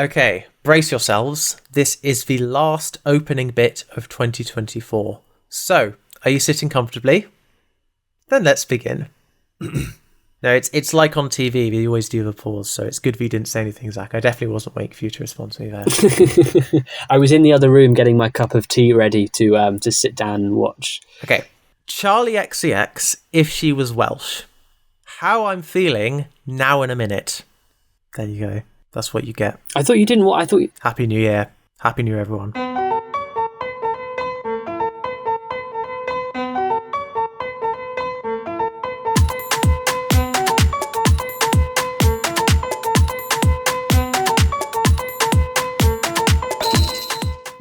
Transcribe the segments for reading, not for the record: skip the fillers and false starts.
Okay, brace yourselves. This is the last opening bit of 2024. So, are you sitting comfortably? Then let's begin. No, it's like on TV, we always do the pause, so it's good if you didn't say anything, Zach. I definitely wasn't waiting for you to respond to me there. I was in the other room getting my cup of tea ready to sit down and watch. Okay, Charlie XCX, if she was Welsh. How I'm feeling now in a minute. There you go. That's what you get. I thought you didn't. I thought. Happy New Year. Happy New Year, everyone.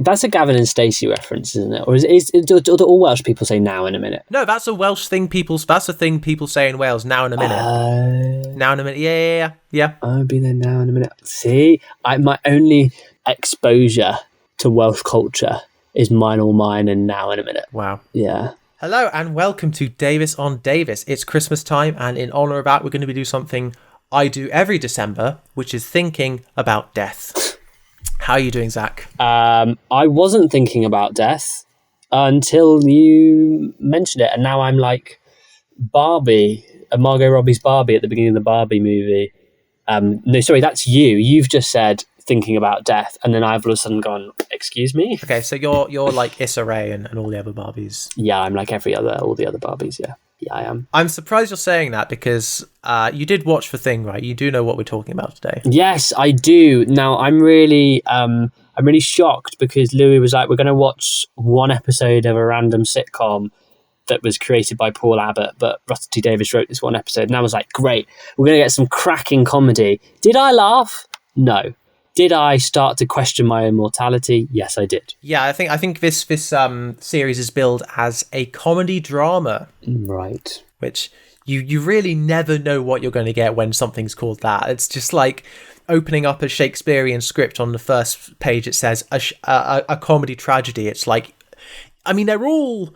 That's a Gavin and Stacey reference, isn't it? Or do all Welsh people say now in a minute? No, that's a Welsh thing. That's a thing people say in Wales. Now in a minute. Now in a minute. Yeah. I'll be there now in a minute. See, my only exposure to Welsh culture is Mine All Mine and Now in a Minute. Wow. Yeah. Hello and welcome to Davis on Davis. It's Christmas time, and in honour of that, we're going to be doing something I do every December, which is thinking about death. How are you doing, Zach? I wasn't thinking about death until you mentioned it, and now I'm like Barbie, Margot Robbie's Barbie at the beginning of the Barbie movie. No, sorry, that's you. You've just said thinking about death, and then I've all of a sudden gone, excuse me? Okay, so you're like Issa Rae and all the other Barbies. Yeah, I'm like all the other Barbies, yeah. Yeah, I am. I'm surprised you're saying that because you did watch the thing, right? You do know what we're talking about today. Yes, I do. Now, I'm really shocked because Louis was like, we're going to watch one episode of a random sitcom that was created by Paul Abbott, but Russell T Davies wrote this one episode. And I was like, great, we're going to get some cracking comedy. Did I laugh? No. Did I start to question my own mortality? Yes, I did. Yeah, I think this series is billed as a comedy drama. Right. Which you really never know what you're going to get when something's called that. It's just like opening up a Shakespearean script on the first page. It says a comedy tragedy. It's like, I mean, they're all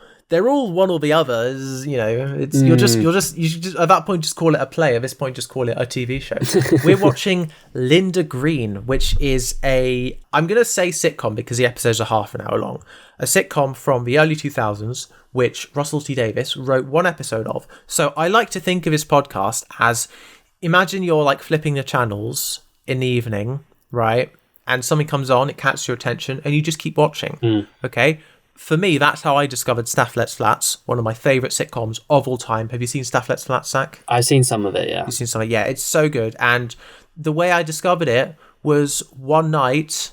one or the other. You know, it's you should just at that point just call it a play. At this point, just call it a TV show. We're watching Linda Green, which is I'm gonna say sitcom because the episodes are half an hour long. A sitcom from the early 2000s, which Russell T Davies wrote one episode of. So I like to think of his podcast as, imagine you're like flipping the channels in the evening, right? And something comes on, it catches your attention, and you just keep watching. Okay. For me, that's how I discovered Staff Lets Flats, one of my favourite sitcoms of all time. Have you seen Staff Lets Flats, Zach? I've seen some of it, yeah. You've seen some of it? Yeah, it's so good. And the way I discovered it was one night,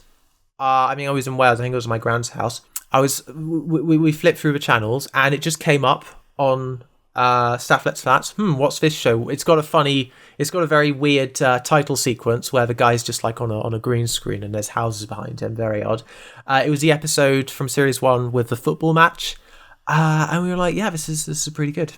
I was in Wales, I think it was my grand's house. We flipped through the channels and it just came up on Staff Lets Flats. What's this show? It's got a very weird title sequence where the guy's just like on a green screen and there's houses behind him. Very odd. It was the episode from series 1 with the football match, and we were like, yeah, this is pretty good.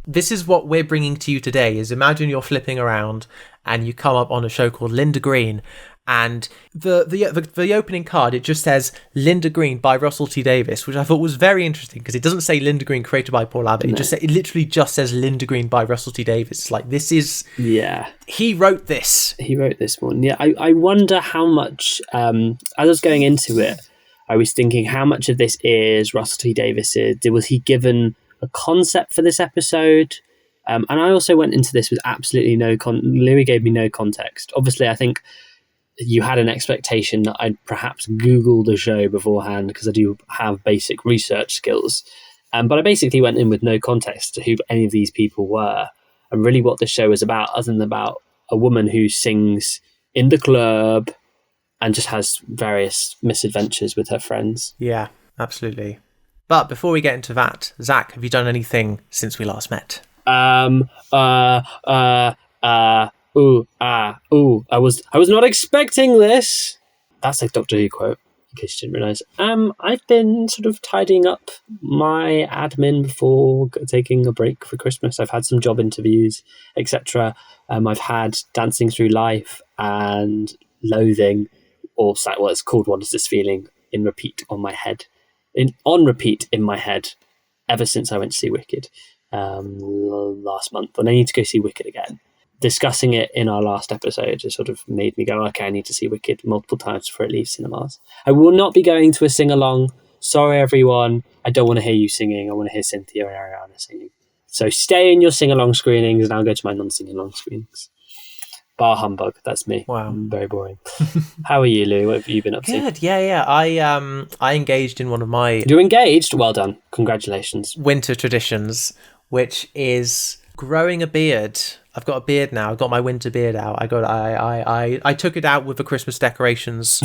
This is what we're bringing to you today. Is imagine you're flipping around and you come up on a show called Linda Green. And the opening card, it just says Linda Green by Russell T Davies, which I thought was very interesting because it doesn't say Linda Green created by Paul Abbott. No. It literally just says Linda Green by Russell T Davies. It's like, this is... Yeah. He wrote this. He wrote this one. Yeah, I wonder how much... as I was going into it, I was thinking how much of this is Russell T Davies. Was he given a concept for this episode? And I also went into this with absolutely Louis gave me no context. Obviously, I think... you had an expectation that I'd perhaps Google the show beforehand because I do have basic research skills. But I basically went in with no context to who any of these people were and really what the show is about, other than about a woman who sings in the club and just has various misadventures with her friends. Yeah, absolutely. But before we get into that, Zach, have you done anything since we last met? I was not expecting this. That's a Doctor Who quote, in case you didn't realise. I've been sort of tidying up my admin before taking a break for Christmas. I've had some job interviews, etc. I've had Dancing Through Life and Loathing, or it's called What Is This Feeling, on repeat in my head, ever since I went to see Wicked last month. And I need to go see Wicked again. discussing it in our last episode just sort of made me go, okay, I need to see Wicked multiple times before it leaves cinemas. I will not be going to a sing-along. Sorry, everyone. I don't want to hear you singing. I want to hear Cynthia and Ariana singing. So stay in your sing-along screenings and I'll go to my non-sing-along screenings. Bar humbug. That's me. Wow. Very boring. How are you, Lou? What have you been up to? Good. Yeah. I engaged in one of my You're engaged? Well done. Congratulations. winter traditions, which is growing a beard. I've got a beard now. I've got my winter beard out. I took it out with the Christmas decorations.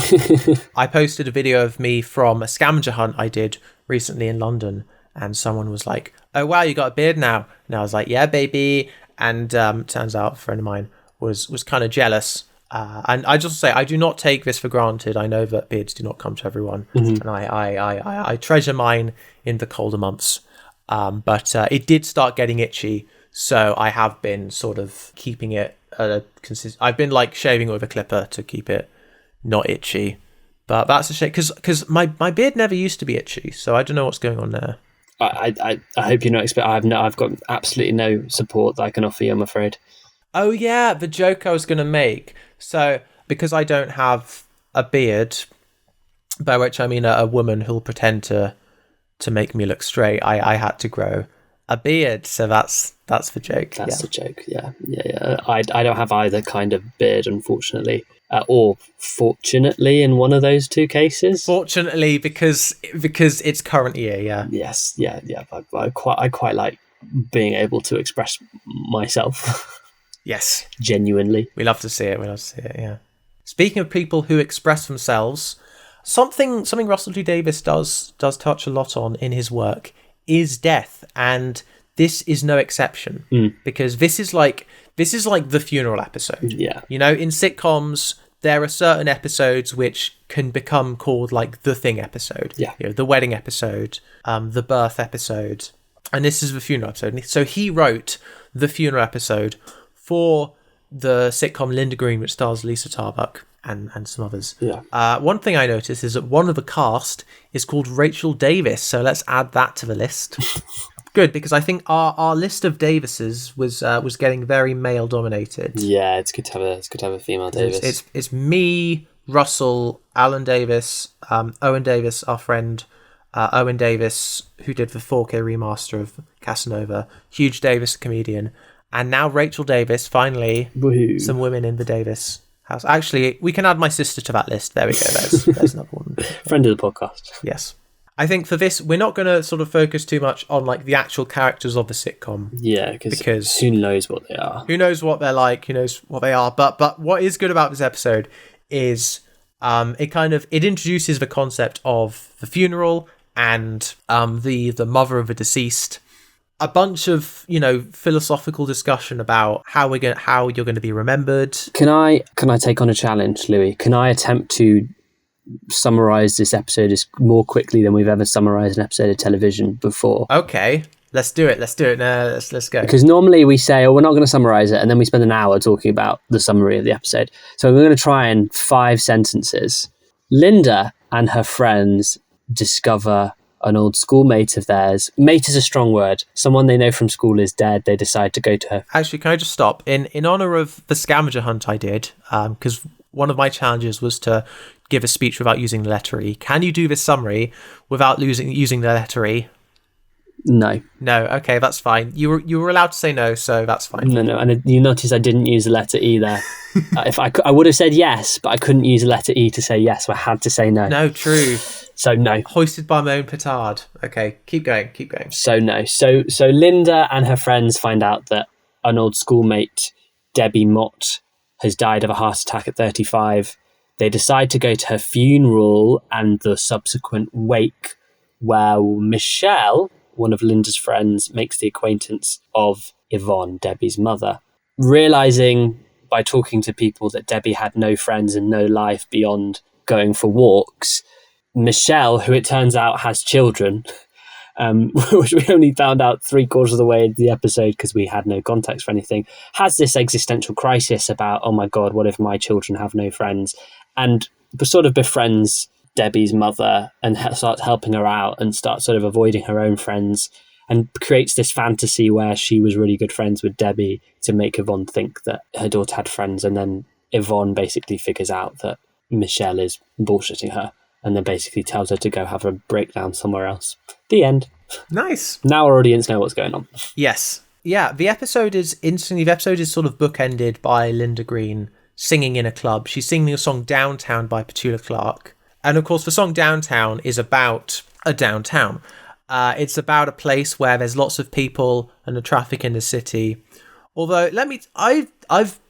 I posted a video of me from a scavenger hunt I did recently in London, and someone was like, "Oh wow, you got a beard now." And I was like, "Yeah, baby." And turns out a friend of mine was kind of jealous. And I just say, I do not take this for granted. I know that beards do not come to everyone, and I treasure mine in the colder months. But it did start getting itchy. So I have been sort of keeping it I've been like shaving it with a clipper to keep it not itchy. But that's a shame because my beard never used to be itchy. So I don't know what's going on there. I hope you're not I've got absolutely no support that I can offer you, I'm afraid. Oh yeah, the joke I was going to make. So because I don't have a beard, by which I mean a woman who'll pretend to make me look straight, I had to grow a beard. So that's the joke. That's the joke. Yeah. I don't have either kind of beard, unfortunately, or fortunately in one of those two cases. Fortunately, because it's current year. Yeah. Yes. Yeah. I quite like being able to express myself. Yes. Genuinely. We love to see it. Yeah. Speaking of people who express themselves, something Russell T Davies does touch a lot on in his work is death, and this is no exception because this is like the funeral episode. Yeah. You know, in sitcoms there are certain episodes which can become called like the thing episode. Yeah. You know, the wedding episode, the birth episode, and this is the funeral episode. So he wrote the funeral episode for the sitcom Linda Green, which stars Lisa Tarbuck and some others. Yeah. One thing I noticed is that one of the cast is called Rachel Davies, so let's add that to the list. Good, because I think our list of Davises was getting very male dominated. Yeah, it's good to have a female Davis. It's me, Russell, Alan Davis, Owen Davis, our friend Owen Davis, who did the 4K remaster of Casanova, huge Davis comedian, and now Rachel Davies. Finally, Woohoo. Some women in the Davis house. Actually, we can add my sister to that list. There we go. There's another one. Friend of the podcast. Yes. I think for this, we're not going to sort of focus too much on like the actual characters of the sitcom. Yeah, because who knows what they are? Who knows what they're like? Who knows what they are? But what is good about this episode is it introduces the concept of the funeral and the mother of the deceased. A bunch of, philosophical discussion about how you're going to be remembered. Can I take on a challenge, Louis? Can I attempt to summarize this episode more quickly than we've ever summarized an episode of television before? Okay, let's do it. No, let's go. Because normally we say, "Oh, we're not going to summarize it," and then we spend an hour talking about the summary of the episode. So we're going to try in 5 sentences. Linda and her friends discover an old schoolmate of theirs. Mate is a strong word. Someone they know from school is dead. They decide to go to her. Actually, can I just stop? In honor of the scavenger hunt I did, because one of my challenges was to give a speech without using the letter E. Can you do this summary without using the letter E? No. Okay, that's fine. You were allowed to say no, so that's fine. No, and you notice I didn't use the letter E there. If I would have said yes, but I couldn't use the letter E to say yes, so I had to say no. No, true. So no. Hoisted by my own petard. Okay, keep going. So no. So Linda and her friends find out that an old schoolmate, Debbie Mott, has died of a heart attack at 35. They decide to go to her funeral and the subsequent wake, where Michelle, one of Linda's friends, makes the acquaintance of Yvonne, Debbie's mother. Realising by talking to people that Debbie had no friends and no life beyond going for walks, Michelle, who it turns out has children, which we only found out 3/4 of the way into the episode because we had no context for anything, has this existential crisis about, oh my God, what if my children have no friends? And sort of befriends Debbie's mother and starts helping her out and starts sort of avoiding her own friends and creates this fantasy where she was really good friends with Debbie to make Yvonne think that her daughter had friends, and then Yvonne basically figures out that Michelle is bullshitting her, and then basically tells her to go have a breakdown somewhere else. The end. Nice. Now our audience know what's going on. Yes. Yeah, the episode is sort of bookended by Linda Green singing in a club. She's singing a song Downtown by Petula Clark. And of course, the song Downtown is about a downtown. It's about a place where there's lots of people and the traffic in the city. Although,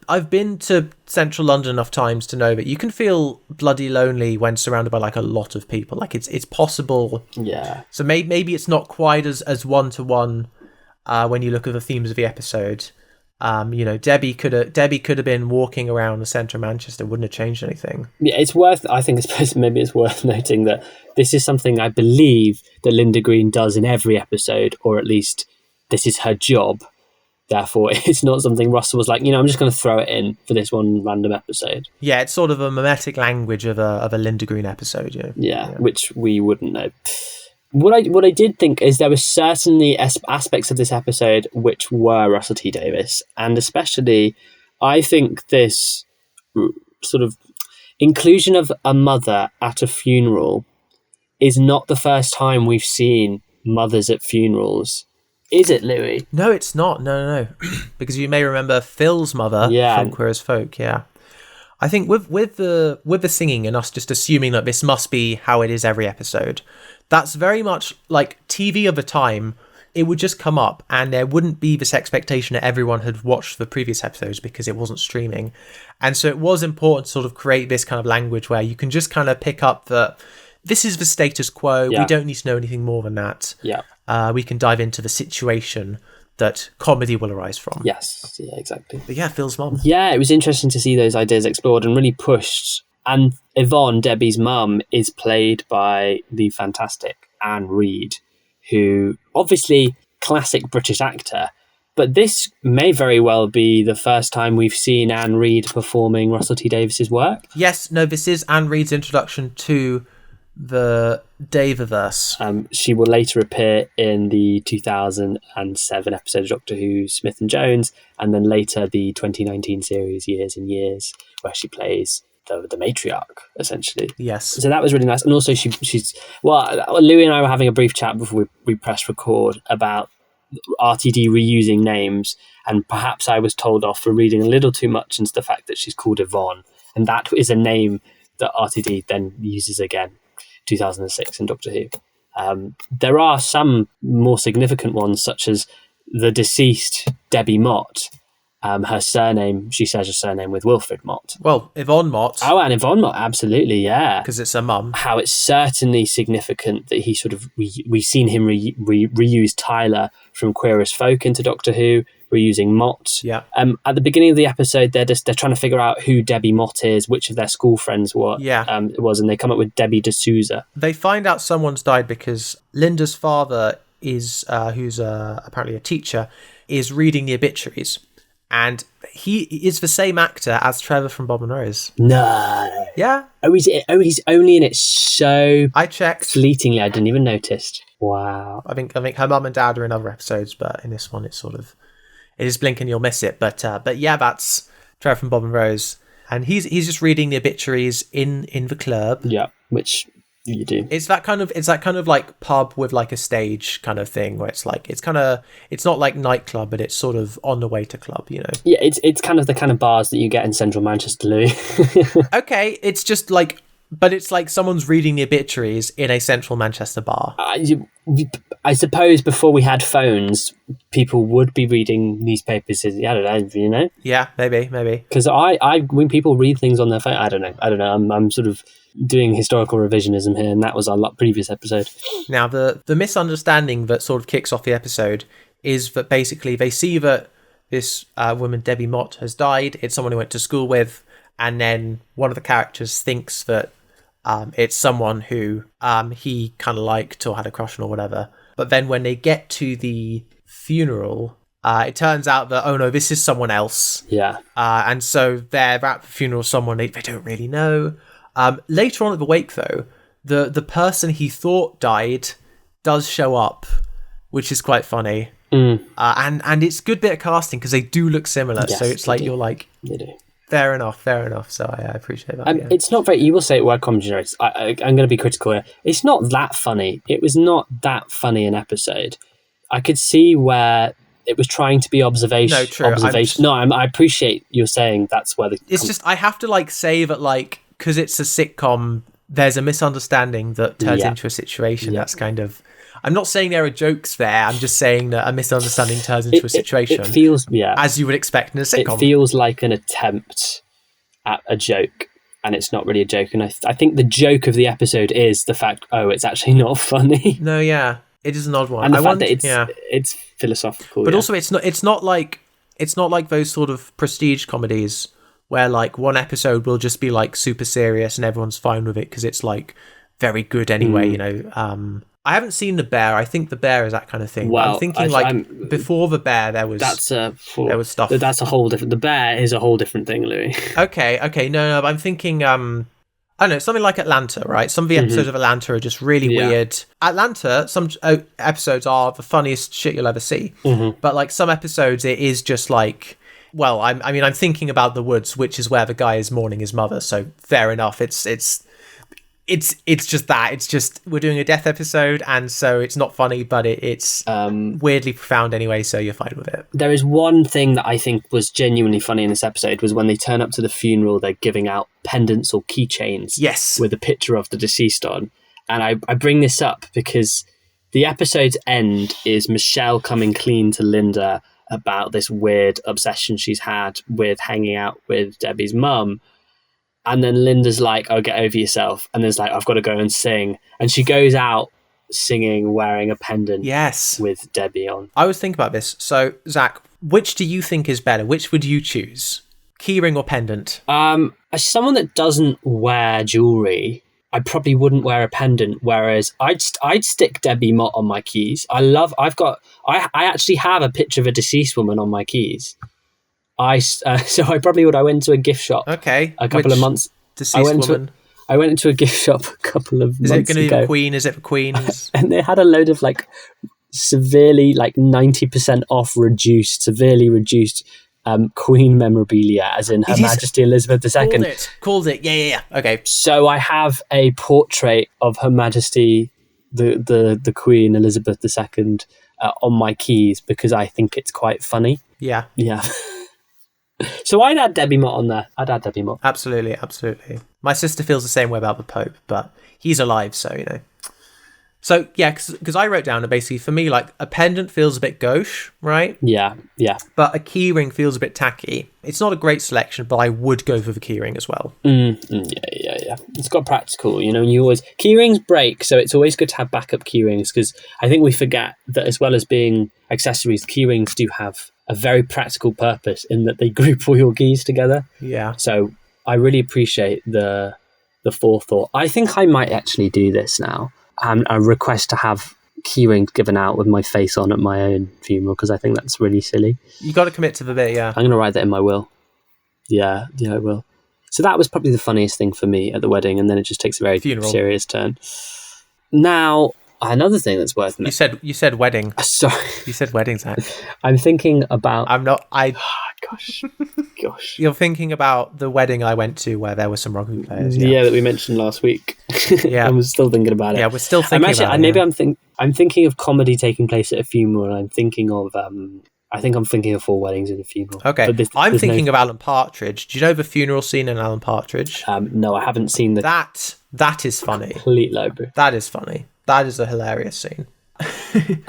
I've been to central London enough times to know that you can feel bloody lonely when surrounded by like a lot of people. Like it's possible. Yeah. So maybe it's not quite as one-to-one when you look at the themes of the episode. Debbie could have been walking around the centre of Manchester, wouldn't have changed anything. Yeah, it's worth noting that this is something I believe that Linda Green does in every episode, or at least this is her job. Therefore, it's not something Russell was like, I'm just going to throw it in for this one random episode. Yeah, it's sort of a mimetic language of a Linda Green episode. Yeah, which we wouldn't know. What I did think is there were certainly aspects of this episode which were Russell T Davies, and especially I think this sort of inclusion of a mother at a funeral is not the first time we've seen mothers at funerals. Is it, Louis? No, it's not. No. Because you may remember Phil's mother from Queer as Folk, yeah. I think with the singing and us just assuming that this must be how it is every episode, that's very much like TV of the time. It would just come up and there wouldn't be this expectation that everyone had watched the previous episodes because it wasn't streaming. And so it was important to sort of create this kind of language where you can just kind of pick up that this is the status quo. Yeah. We don't need to know anything more than that. Yeah. We can dive into the situation that comedy will arise from. Yes, yeah, exactly. But yeah, Phil's mum. Yeah, it was interesting to see those ideas explored and really pushed. And Yvonne, Debbie's mum, is played by the fantastic Anne Reid, who obviously classic British actor, but this may very well be the first time we've seen Anne Reid performing Russell T Davies' work. Yes, no, this is Anne Reid's introduction to the Daviverse. She will later appear in the 2007 episode of Doctor Who, Smith and Jones, and then later the 2019 series Years and Years, where she plays the matriarch, essentially. Yes. So that was really nice. And also she's Louis and I were having a brief chat before we pressed record about RTD reusing names, and perhaps I was told off for reading a little too much into the fact that she's called Yvonne, and that is a name that RTD then uses again, 2006 in Doctor Who. There are some more significant ones, such as the deceased Debbie Mott. Her surname, she shares a surname with Wilfred Mott. Well, Yvonne Mott. Oh, and Yvonne Mott, absolutely, yeah. Because it's her mum. How it's certainly significant that he sort of, we've seen him reuse Tyler from Queer as Folk into Doctor Who, reusing Mott. Yeah. At the beginning of the episode, they're trying to figure out who Debbie Mott is, which of their school friends was, and they come up with Debbie D'Souza. They find out someone's died because Linda's father is, who's apparently a teacher, is reading the obituaries. And he is the same actor as Trevor from Bob and Rose. No. Yeah. He's only in it so I checked fleetingly. I didn't even notice. Wow. I think her mum and dad are in other episodes, but in this one it is blink and you'll miss it. But yeah, that's Trevor from Bob and Rose, and he's just reading the obituaries in the club. Yeah, which you do. It's that kind of like pub with like a stage kind of thing where it's not like nightclub, but it's sort of on the way to club, you know. Yeah, it's kind of the kind of bars that you get in central Manchester, Louis. Okay, it's just like, but it's like someone's reading the obituaries in a central Manchester bar. I suppose before we had phones, people would be reading newspapers. I don't know, you know. Yeah, maybe. Because when people read things on their phone, I don't know. I'm sort of doing historical revisionism here, and that was our previous episode. Now, the misunderstanding that sort of kicks off the episode is that basically they see that this woman, Debbie Mott, has died. It's someone who went to school with, and then one of the characters thinks that it's someone who he kind of liked or had a crush on or whatever. But then when they get to the funeral, it turns out that, oh no, this is someone else. Yeah. And so they're at the funeral of someone they don't really know. Later on at the wake, though, the person he thought died does show up which is quite funny. And it's good bit of casting because they do look similar. Yes, so it's like you're like, they do. Fair enough. So I appreciate that. Yeah. It's not very. You will say word comedy. I'm going to be critical here. It's not that funny. It was not that funny an episode. I could see where it was trying to be observation. No, true. I appreciate you're saying that's where the. It's just I have to like say that like because it's a sitcom. There's a misunderstanding that turns into a situation. That's kind of. I'm not saying there are jokes there. I'm just saying that a misunderstanding turns into a situation. It feels, as you would expect in a sitcom. It feels like an attempt at a joke, and it's not really a joke. And I think the joke of the episode is the fact, it's actually not funny. No, yeah, it is an odd one. And the fact that it's philosophical. But also, it's not like those sort of prestige comedies where like one episode will just be like super serious and everyone's fine with it because it's like very good anyway. You know. I haven't seen The Bear. I think The Bear is that kind of thing. Well, I'm thinking before The Bear, there was stuff. That's a whole different. The Bear is a whole different thing, Louis. Okay. No, but I'm thinking. I don't know, something like Atlanta, right? Some of the episodes of Atlanta are just really weird. Atlanta, some episodes are the funniest shit you'll ever see. But like some episodes, it is just like. Well, I'm thinking about The Woods, which is where the guy is mourning his mother. So fair enough. It's just that. It's just we're doing a death episode, and so it's not funny, but it's weirdly profound anyway. So you're fine with it. There is one thing that I think was genuinely funny in this episode was when they turn up to the funeral, they're giving out pendants or keychains. Yes, with a picture of the deceased on. And I bring this up because the episode's end is Michelle coming clean to Linda about this weird obsession she's had with hanging out with Debbie's mum. And then Linda's like, get over yourself. And there's like, I've got to go and sing. And she goes out singing, wearing a pendant with Debbie on. I was thinking about this. So, Zach, which do you think is better? Which would you choose? Keyring or pendant? As someone that doesn't wear jewellery, I probably wouldn't wear a pendant. Whereas I'd stick Debbie Mott on my keys. I actually have a picture of a deceased woman on my keys. So I probably would. I went to a gift shop. Okay. A couple of months. I went into a gift shop a couple of months ago. Is it going to be the Queen? Is it the Queen's? And they had a load of like severely 90% off severely reduced Queen memorabilia, as in Her Majesty Elizabeth II. Called it. Yeah. Okay. So I have a portrait of Her Majesty, the Queen Elizabeth II, on my keys because I think it's quite funny. Yeah. So I'd add Debbie Mott on there. I'd add Debbie Mott. Absolutely. My sister feels the same way about the Pope, but he's alive, so, you know. So, yeah, because I wrote down that basically, for me, like, a pendant feels a bit gauche, right? Yeah. But a keyring feels a bit tacky. It's not a great selection, but I would go for the keyring as well. Yeah. It's got practical, you know, and you always... Keyrings break, so it's always good to have backup keyrings, because I think we forget that as well as being accessories, keyrings do have a very practical purpose in that they group all your keys together. Yeah. So I really appreciate the forethought. I think I might actually do this now. A request to have keyrings given out with my face on at my own funeral, because I think that's really silly. You got to commit to the bit, yeah. I'm going to write that in my will. Yeah, I will. So that was probably the funniest thing for me at the wedding, and then it just takes a very serious turn. Now, another thing that's worth mentioning. You said wedding. Sorry. You said wedding, Zach. I'm thinking about... Gosh. You're thinking about the wedding I went to where there were some rugby players. Yeah, that we mentioned last week. Yeah. I'm still thinking about it. Yeah, we're still thinking about it. Maybe I'm thinking of comedy taking place at a funeral. I'm thinking of... I think I'm thinking of 4 weddings and a funeral. Okay. I'm thinking of Alan Partridge. Do you know the funeral scene in Alan Partridge? No, I haven't seen the... That is funny. Complete lowbrow. That is funny. That is a hilarious scene.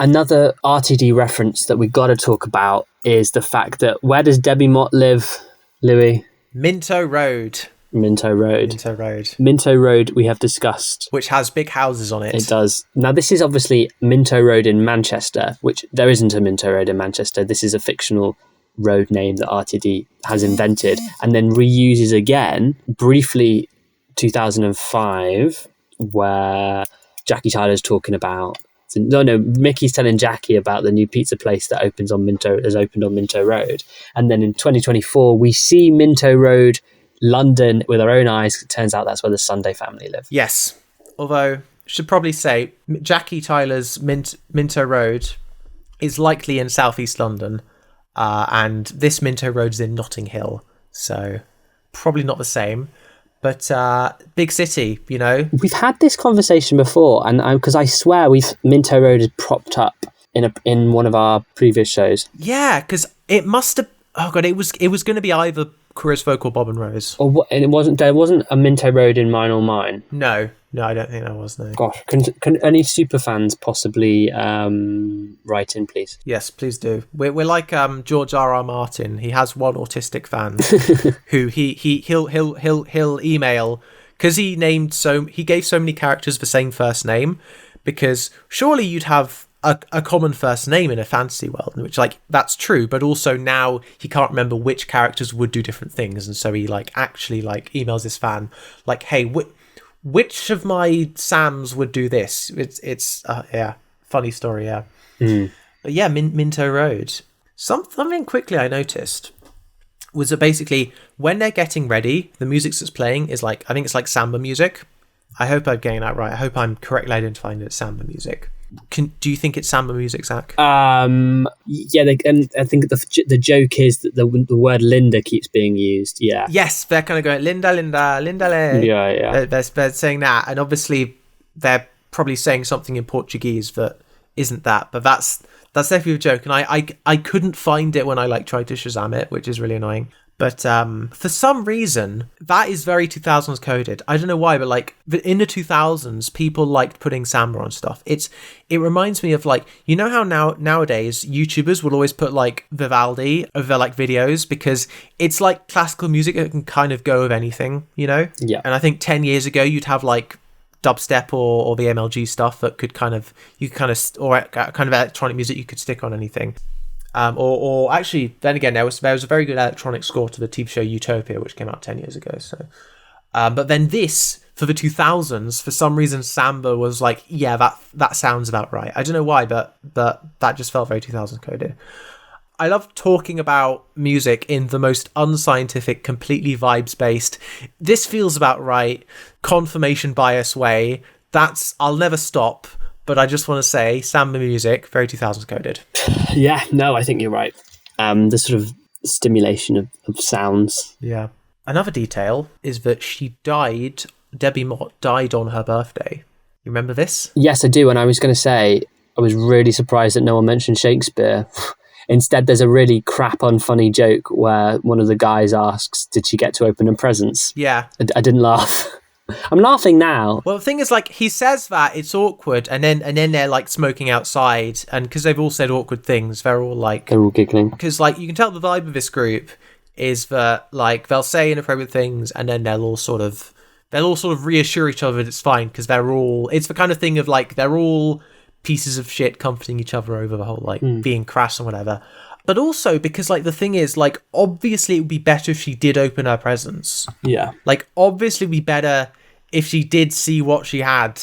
Another RTD reference that we got to talk about is the fact that where does Debbie Mott live, Louis? Minto Road. Minto Road we have discussed. Which has big houses on it. It does. Now this is obviously Minto Road in Manchester, which there isn't a Minto Road in Manchester. This is a fictional road name that RTD has invented and then reuses again, briefly 2005, where Jackie Tyler's talking about... Mickey's telling Jackie about the new pizza place that has opened on Minto Road. And then in 2024, we see Minto Road, London, with our own eyes. It turns out that's where the Sunday family live. Yes. Although, should probably say, Jackie Tyler's Minto Road is likely in southeast London, and this Minto Road is in Notting Hill, so probably not the same. But big city, you know. We've had this conversation before, and because I swear Minto Road had propped up in one of our previous shows. Yeah, because it must have. Oh god, it was going to be either Chris Folk or Bob and Rose. Or what? And it wasn't. There wasn't a Minto Road in Mine or Mine. No, I don't think there was. No. Gosh, can any super fans possibly write in, please? Yes, please do. We're like George R.R. Martin. He has one autistic fan who he'll email, because he gave so many characters the same first name, because surely you'd have a common first name in a fantasy world, which, like, that's true, but also now he can't remember which characters would do different things, and so he actually emails this fan like, hey, which of my Sams would do this? It's funny story, yeah. But yeah, Minto Road. Something quickly I noticed was that basically when they're getting ready, the music that's playing is I think it's samba music. I hope I'm getting that right. I hope I'm correctly identifying that it's samba music. Do you think it's samba music, Zach? Yeah, and I think the joke is that the word Linda keeps being used. Yeah. Yes, they're kind of going Linda, Linda, Linda. Yeah. They're saying that, and obviously they're probably saying something in Portuguese that isn't that, but that's definitely a joke, and I couldn't find it when I tried to Shazam it, which is really annoying. But for some reason, that is very 2000s coded. I don't know why, but in the 2000s, people liked putting samba on stuff. It reminds me of you know how nowadays YouTubers will always put Vivaldi over their videos, because it's classical music that can kind of go with anything, you know? Yeah. And I think 10 years ago, you'd have dubstep or the MLG stuff that could kind of electronic music you could stick on anything. Or actually, then again, there was a very good electronic score to the TV show Utopia, which came out 10 years ago. So, but then this, for the 2000s, for some reason, samba was that sounds about right. I don't know why, but that just felt very 2000s coded. I love talking about music in the most unscientific, completely vibes-based, this feels about right, confirmation bias way. I'll never stop. But I just want to say, samba music, very 2000s coded. Yeah, no, I think you're right. The sort of stimulation of sounds. Yeah. Another detail is that Debbie Mott died on her birthday. You remember this? Yes, I do. And I was going to say, I was really surprised that no one mentioned Shakespeare. Instead, there's a really crap unfunny joke where one of the guys asks, did she get to open her presents? Yeah. I didn't laugh. I'm laughing now. Well, the thing is, he says that it's awkward, and then they're smoking outside, and because they've all said awkward things, they're all they're all giggling. Because you can tell the vibe of this group is that they'll say inappropriate things, and then they'll all sort of reassure each other that it's fine, because it's the kind of thing of they're all pieces of shit comforting each other over the whole being crass and whatever. But also because the thing is obviously it would be better if she did open her presents. Yeah. Obviously it would be better if she did see what she had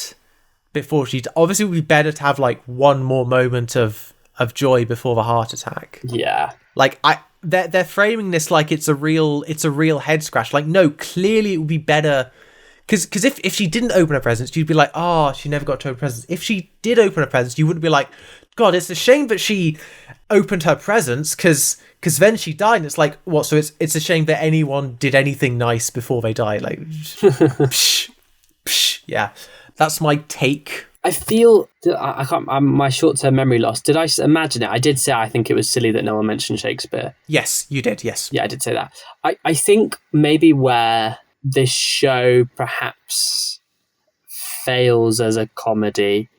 before obviously it would be better to have one more moment of joy before the heart attack. Yeah. They're framing this it's a real head scratch. No, clearly it would be better because if she didn't open her presents, you'd be oh, she never got to open presents. If she did open her presents, you wouldn't be God, it's a shame that she opened her presents because then she died, and it's what? So it's a shame that anyone did anything nice before they died. Psh, psh, yeah, that's my take. I feel I can't. My short-term memory loss. Did I imagine it? I did say I think it was silly that no one mentioned Shakespeare. Yes, you did. Yes, yeah, I did say that. I think maybe where this show perhaps fails as a comedy,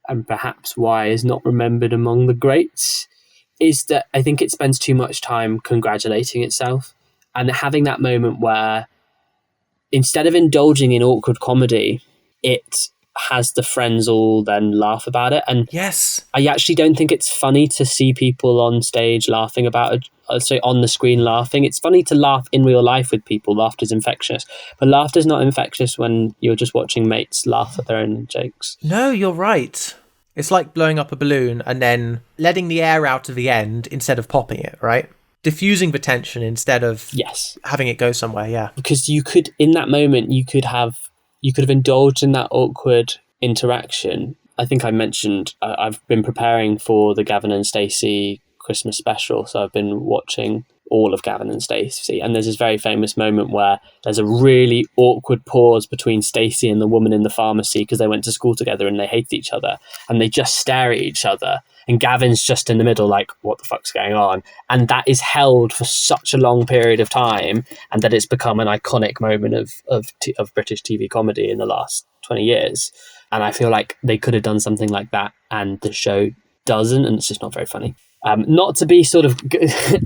and perhaps why is not remembered among the greats, is that I think it spends too much time congratulating itself and having that moment where instead of indulging in awkward comedy, it has the friends all then laugh about it. And yes, I actually don't think it's funny to see people on stage laughing about it, so on the screen laughing. It's funny to laugh in real life with people. Laughter's infectious. But laughter's not infectious when you're just watching mates laugh at their own jokes. No, you're right. It's like blowing up a balloon and then letting the air out at the end instead of popping it, right? Diffusing the tension instead of having it go somewhere, yeah. Because you could, in that moment, you could have indulged in that awkward interaction I think I mentioned I've been preparing for the Gavin and Stacey Christmas special, so I've been watching all of Gavin and Stacey, and there's this very famous moment where there's a really awkward pause between Stacey and the woman in the pharmacy because they went to school together and they hated each other, and they just stare at each other, and Gavin's just in the middle like, what the fuck's going on? And that is held for such a long period of time, and that it's become an iconic moment of British TV comedy in the last 20 years. And I feel like they could have done something like that, and the show doesn't, and it's just not very funny. Not to be sort of,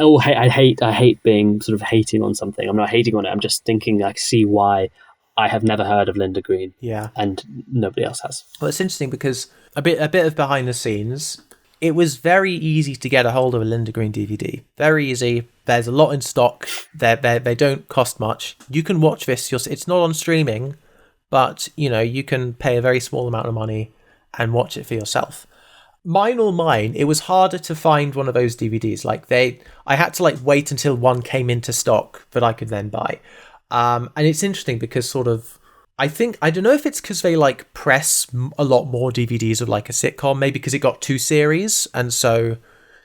I hate being sort of hating on something. I'm not hating on it. I'm just thinking I see why I have never heard of Linda Green. Yeah. And nobody else has. Well, it's interesting because a bit of behind the scenes, it was very easy to get a hold of a Linda Green DVD. Very easy. There's a lot in stock. They don't cost much. You can watch this. It's not on streaming, but you can pay a very small amount of money and watch it for yourself. Mine or Mine, it was harder to find one of those DVDs. I had to wait until one came into stock that I could then buy. And it's interesting because I don't know if it's because they press a lot more DVDs of a sitcom, maybe because it got 2 series, and so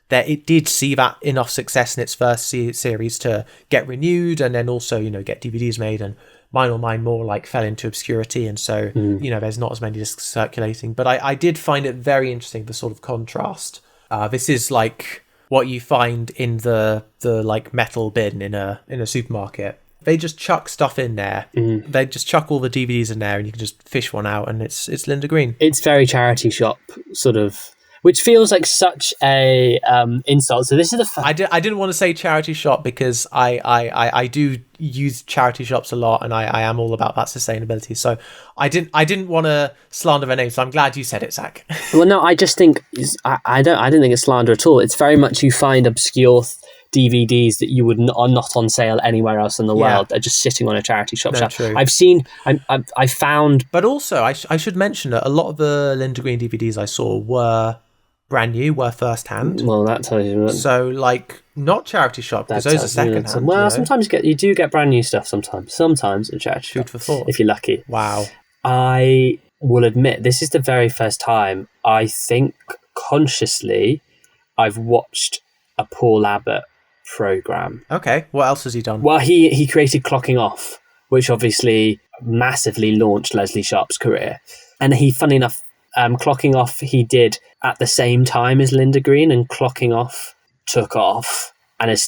that it did see that enough success in its first series to get renewed, and then also get DVDs made. And Mine or Mine more fell into obscurity, and so there's not as many discs circulating. But I did find it very interesting, the sort of contrast. This is what you find in the metal bin in a supermarket. They just chuck stuff in there. They just chuck all the DVDs in there, and you can just fish one out, and it's Linda Green. It's very charity shop sort of, which feels like such a insult. So this is the I didn't want to say charity shop because I do use charity shops a lot, and I am all about that sustainability. So I didn't want to slander their name. So I'm glad you said it, Zach. Well, no, I just think I don't think it's slander at all. It's very much you find obscure DVDs that you are not on sale anywhere else in the world. They're just sitting on a charity shop shelf. True. I found, but also I should mention that a lot of the Linda Green DVDs I saw were brand new, were first hand. Well, that tells you. So not charity shop, because those are second hand. Well, sometimes you do get brand new stuff. Sometimes in charity shop, food for thought, if you're lucky. Wow. I will admit this is the very first time I think consciously I've watched a Paul Abbott program. Okay, what else has he done? Well, he created Clocking Off, which obviously massively launched Leslie Sharp's career. And he, funny enough, Clocking Off he did at the same time as Linda Green, and Clocking Off took off and is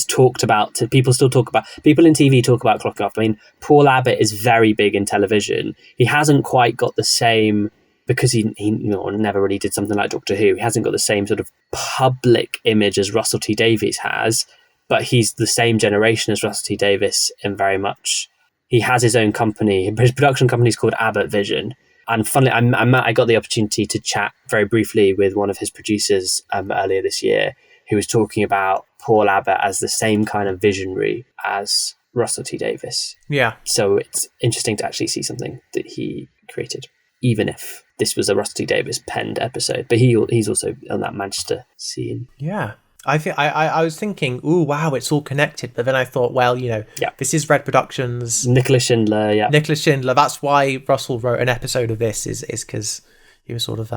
talked about. People still talk about, people in TV talk about Clocking Off. I mean, Paul Abbott is very big in television. He hasn't quite got the same, because he never really did something like Doctor Who. He hasn't got the same sort of public image as Russell T Davies has, but he's the same generation as Russell T Davies, and very much he has his own company. His production company is called Abbott Vision. And funnily, I got the opportunity to chat very briefly with one of his producers earlier this year, who was talking about Paul Abbott as the same kind of visionary as Russell T Davies. Yeah. So it's interesting to actually see something that he created, even if this was a Russell T Davies penned episode. But he's also on that Manchester scene. Yeah. I was thinking, ooh, wow, it's all connected. But then I thought, well, this is Red Productions. Nicholas Schindler. That's why Russell wrote an episode of this, is because he was sort of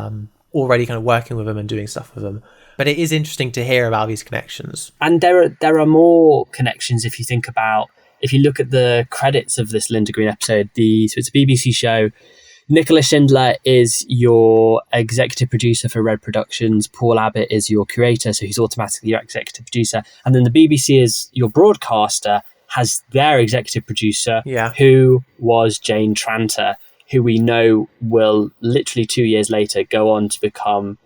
already kind of working with them and doing stuff with them. But it is interesting to hear about these connections. And there are more connections if you look at the credits of this Linda Green episode. So it's a BBC show. Nicholas Schindler is your executive producer for Red Productions. Paul Abbott is your curator, so he's automatically your executive producer. And then the BBC is your broadcaster, has their executive producer, who was Jane Tranter, who we know will literally 2 years later go on to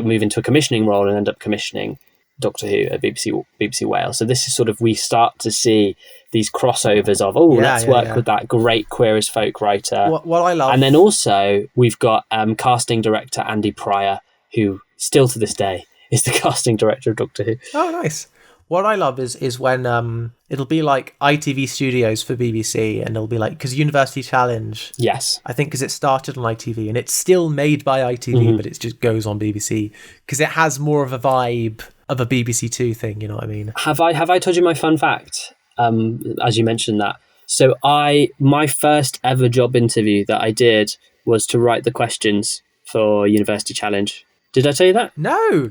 move into a commissioning role and end up commissioning Doctor Who at BBC Wales. So this is sort of, we start to see these crossovers of, let's work with that great Queer as Folk writer. What I love. And then also we've got casting director Andy Pryor, who still to this day is the casting director of Doctor Who. Oh, nice. What I love is when it'll be like ITV Studios for BBC, and it'll be because University Challenge. Yes. I think because it started on ITV and it's still made by ITV, but it just goes on BBC because it has more of a vibe of a BBC Two thing. You know what I mean? Have I told you my fun fact? As you mentioned that. So my first ever job interview that I did was to write the questions for University Challenge. Did I tell you that? No.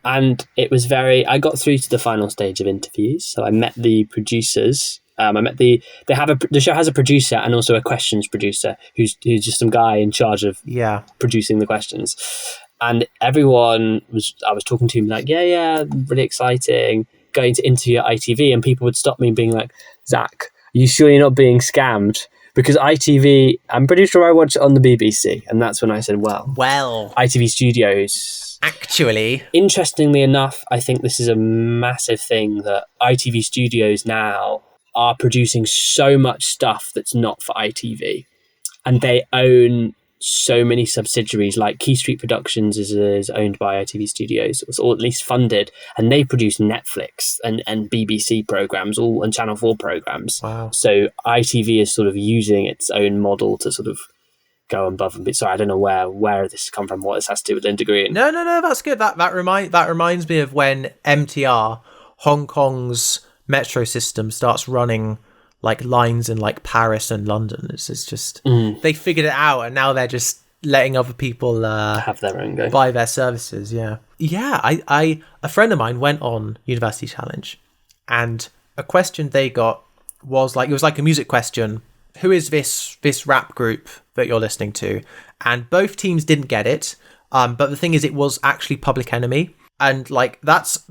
And it was I got through to the final stage of interviews. So I met the producers. The show has a producer and also a questions producer who's just some guy in charge of producing the questions. And I was talking to him like, yeah, really exciting, going to interview at ITV, and people would stop me being like, Zach, are you sure you're not being scammed? Because ITV, I'm pretty sure I watch it on the BBC. And that's when I said, well, ITV Studios. Actually, interestingly enough, I think this is a massive thing that ITV Studios now are producing so much stuff that's not for ITV. And they own so many subsidiaries, like Key Street Productions is owned by ITV Studios, or at least funded, and they produce Netflix and BBC programs, all and Channel 4 programs. Wow. So ITV is sort of using its own model to sort of go above and beyond. Sorry, I don't know where this has come from, what this has to do with Linda Green. No, that's good. That reminds me of when MTR, Hong Kong's metro system, starts running like lines in like Paris and London. It's just they figured it out, and now they're just letting other people have their own go, buy their services. I a friend of mine went on University Challenge, and a question they got was like, it was like a music question. Who is this rap group that you're listening to? And both teams didn't get it. But the thing is, it was actually Public Enemy. And like that's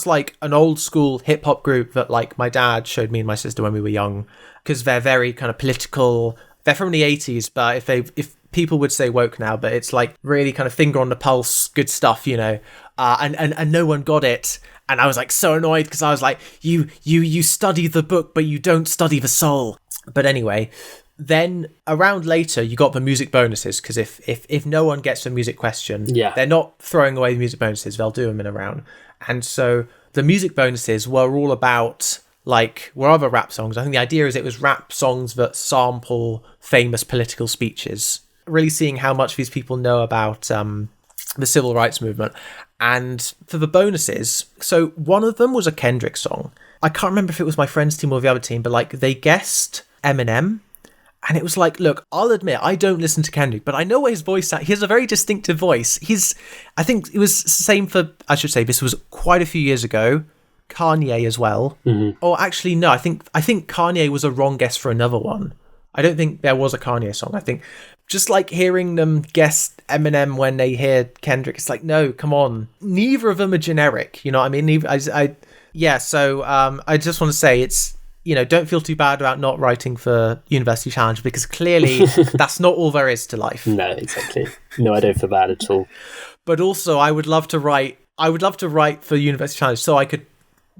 like an old school hip hop group that like my dad showed me and my sister when we were young, because they're very kind of political. They're from the 80s, but if people would say woke now, but it's like really kind of finger on the pulse, good stuff, you know. And no one got it, and I was like so annoyed, because I was like, you study the book, but you don't study the soul. But anyway, then around later you got the music bonuses, because if no one gets the music question, they're not throwing away the music bonuses, they'll do them in a round. And so the music bonuses were all about were other rap songs. I think the idea is it was rap songs that sample famous political speeches, really seeing how much these people know about the civil rights movement. And for the bonuses, so one of them was a Kendrick song. I can't remember if it was my friend's team or the other team, but they guessed Eminem. And it was like, look, I'll admit, I don't listen to Kendrick, but I know what his voice sounds. He has a very distinctive voice. I think it was the same for, I should say, this was quite a few years ago, Kanye as well. Mm-hmm. Or actually, no, I think Kanye was a wrong guess for another one. I don't think there was a Kanye song. I think just like hearing them guess Eminem when they hear Kendrick, it's like, no, come on. Neither of them are generic. You know what I mean? So I just want to say it's, don't feel too bad about not writing for University Challenge, because clearly that's not all there is to life. No, exactly. No, I don't feel bad at all. But also, I would love to write for University Challenge so I could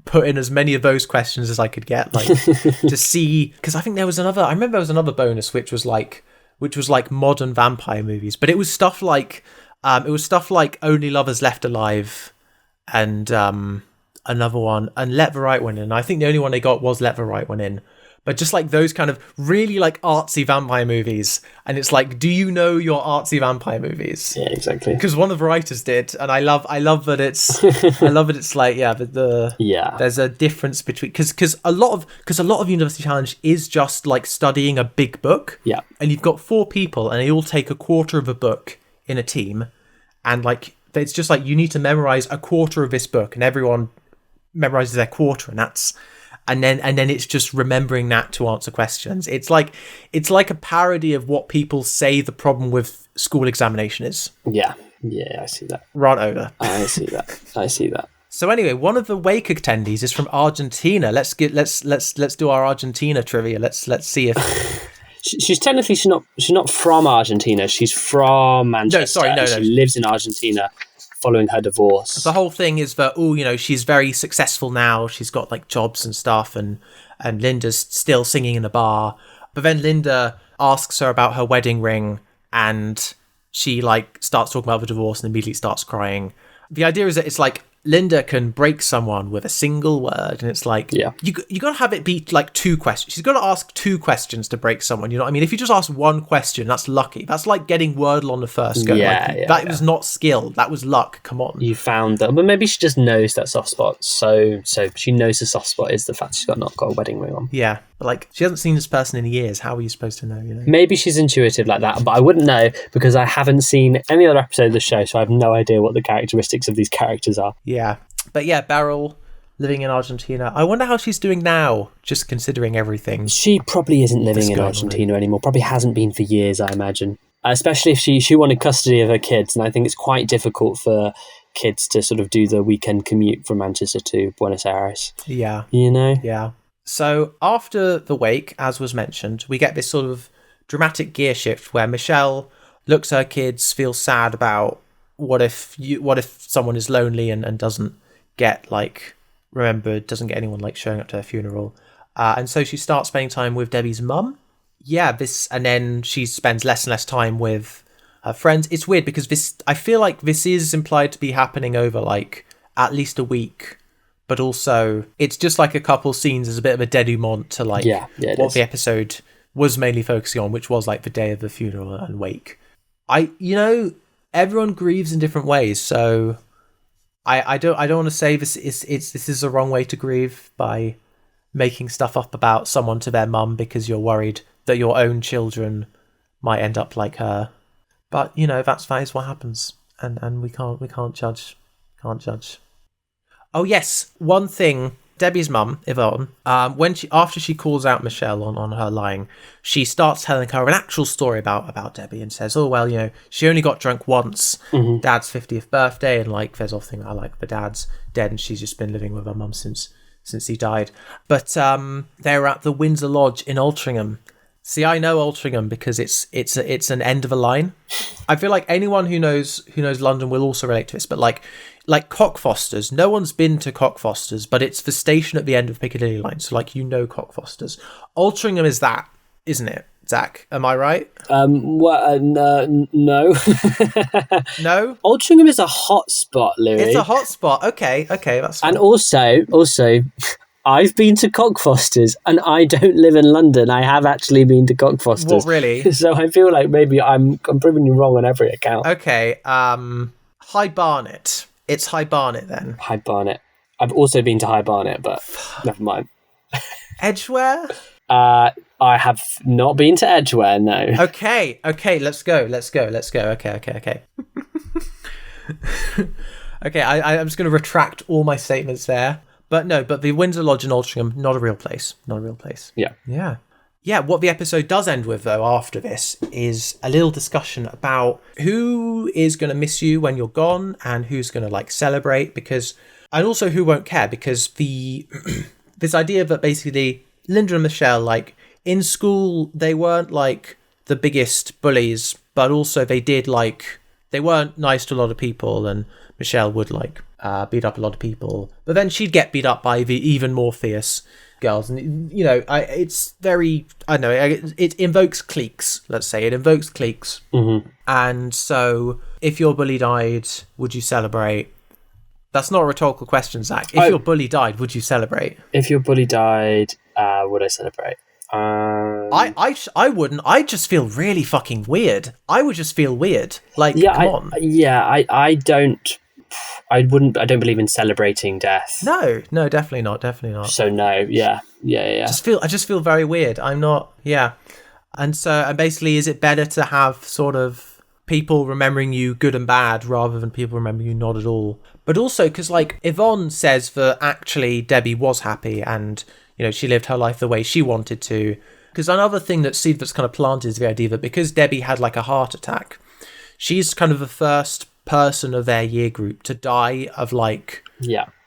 put in as many of those questions as I could get, to see, because I think I remember there was another bonus which was like modern vampire movies, but it was stuff like Only Lovers Left Alive and another one, and Let the Right One In. I think the only one they got was Let the Right One In. But just like those kind of really like artsy vampire movies, and it's like, do you know your artsy vampire movies? Yeah, exactly. Because one of the writers did, and I love that it's like there's a difference between, because a lot of University Challenge is just like studying a big book. Yeah, and you've got 4 people, and they all take a quarter of a book in a team, and like it's just like you need to memorize a quarter of this book, and everyone memorizes their quarter, and then it's just remembering that to answer questions. It's like a parody of what people say the problem with school examination is. Yeah, I see that. Rant over. I see that. So anyway, one of the Wake attendees is from Argentina. Let's do our Argentina trivia. Let's see if she's not from Argentina. She's from Manchester. No. She lives in Argentina following her divorce. The whole thing is that, she's very successful now. She's got like jobs and stuff, and Linda's still singing in a bar. But then Linda asks her about her wedding ring, and she like starts talking about the divorce and immediately starts crying. The idea is that it's like Linda can break someone with a single word, and it's like, you got to have it be like 2 questions. She's got to ask 2 questions to break someone, you know what I mean? If you just ask 1 question, that's lucky. That's like getting Wordle on the first go. That was not skill, that was luck. Come on. You found them, but maybe she just knows that soft spot. So she knows the soft spot is the fact she's not got a wedding ring on. Yeah. But like, she hasn't seen this person in years. How are you supposed to know? You know? Maybe she's intuitive like that, but I wouldn't know because I haven't seen any other episode of the show, so I have no idea what the characteristics of these characters are. Yeah. But yeah, Beryl living in Argentina. I wonder how she's doing now, just considering everything. She probably isn't living in Argentina anymore. Probably hasn't been for years, I imagine. Especially if she wanted custody of her kids, and I think it's quite difficult for kids to sort of do the weekend commute from Manchester to Buenos Aires. Yeah. You know? Yeah. So after the wake, as was mentioned, we get this sort of dramatic gear shift where Michelle looks at her kids, feels sad about what if someone is lonely and doesn't get like remembered, doesn't get anyone like showing up to her funeral. And so she starts spending time with Debbie's mum. Yeah, and then she spends less and less time with her friends. It's weird because I feel like this is implied to be happening over like at least a week, but also it's just like a couple scenes as a bit of a denouement to like what the episode was mainly focusing on, which was like the day of the funeral and wake. Everyone grieves in different ways, so I don't want to say this is the wrong way to grieve by making stuff up about someone to their mum because you're worried that your own children might end up like her. But that is what happens, and we can't judge. Oh yes, one thing. Debbie's mum, Yvonne, after she calls out Michelle on her lying, she starts telling her an actual story about Debbie and says, oh well, she only got drunk once, Dad's 50th birthday, and like there's often I like the dad's dead and she's just been living with her mum since he died. But they're at the Windsor Lodge in Altrincham. See, I know Altrincham because it's an end of a line. I feel like anyone who knows London will also relate to this. But like Cockfosters, no one's been to Cockfosters, but it's the station at the end of Piccadilly line. So Cockfosters. Altrincham is that, isn't it, Zach? Am I right? No. No. Altrincham is a hot spot, Louis. It's a hot spot. Okay, that's fine. And also. I've been to Cockfosters and I don't live in London. I have actually been to Cockfosters. What, really? So I feel like maybe I'm proving you wrong on every account. Okay, High Barnet. It's High Barnet then. High Barnet. I've also been to High Barnet, but never mind. Edgware? I have not been to Edgware, no. Okay, let's go. Okay. Okay, I'm just going to retract all my statements there. But the Windsor Lodge in Altrincham, not a real place. Yeah. What the episode does end with, though, after this, is a little discussion about who is going to miss you when you're gone and who's going to, like, celebrate, and also who won't care, because this idea that basically Linda and Michelle, like, in school, they weren't, like, the biggest bullies, but also they weren't nice to a lot of people, and Michelle would, like, beat up a lot of people, but then she'd get beat up by the even more fierce girls, and it's very, I don't know, it invokes cliques. Let's say it invokes cliques. And so, if your bully died, would you celebrate? That's not a rhetorical question, Zach. If your bully died, would you celebrate? If your bully died, would I celebrate? I wouldn't. I just feel really fucking weird. I would just feel weird. Like, come on. I don't. I don't believe in celebrating death. No, definitely not. So no, yeah. I just feel very weird. I'm not, yeah. And basically, is it better to have sort of people remembering you good and bad rather than people remembering you not at all? But also, because like Yvonne says that actually Debbie was happy and she lived her life the way she wanted to. Because another thing that's kind of planted is the idea that because Debbie had like a heart attack, she's kind of the first person of their year group to die of